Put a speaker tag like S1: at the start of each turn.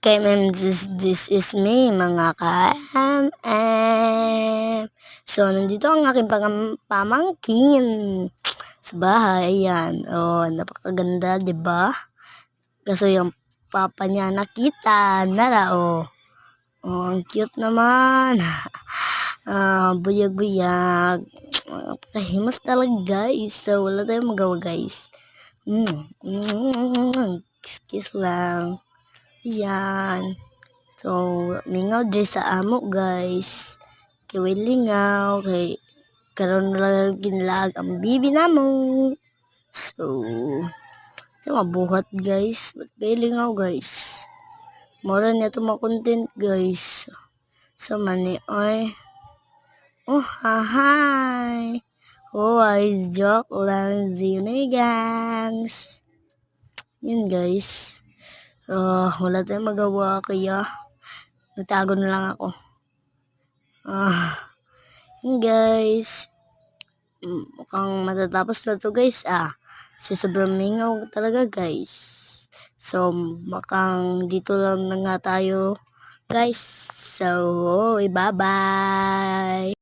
S1: KMM, this is me, mga ka-MM. So, nandito ang aking pamangkin sa bahay. Ayan. Oh, napakaganda, di ba? Kaso yung papa niya nakita. Nara, oh. Oh, ang cute naman. Buyag-buyag. Napakahimas talaga, guys. So, wala tayong magawa, guys. Kiss-kiss lang. Yan. So, mingaw dyan sa amo, guys. Kay lingaw, kay karon lang ginlag ang bibi namo. So, mabuhat, guys. Ba't kay lingaw, guys? Mura niya ito content, guys. So, mani, oy. Oh, hi. Oh, ay, joke lang. Zine, gangs. Yan, guys. Wala tayong magawa, kaya nagtago na lang ako. Yun, guys. Mukhang matatapos na to, guys. Si sobrang mingaw talaga, guys. So, mukhang dito lang na nga tayo, guys. So, bye-bye.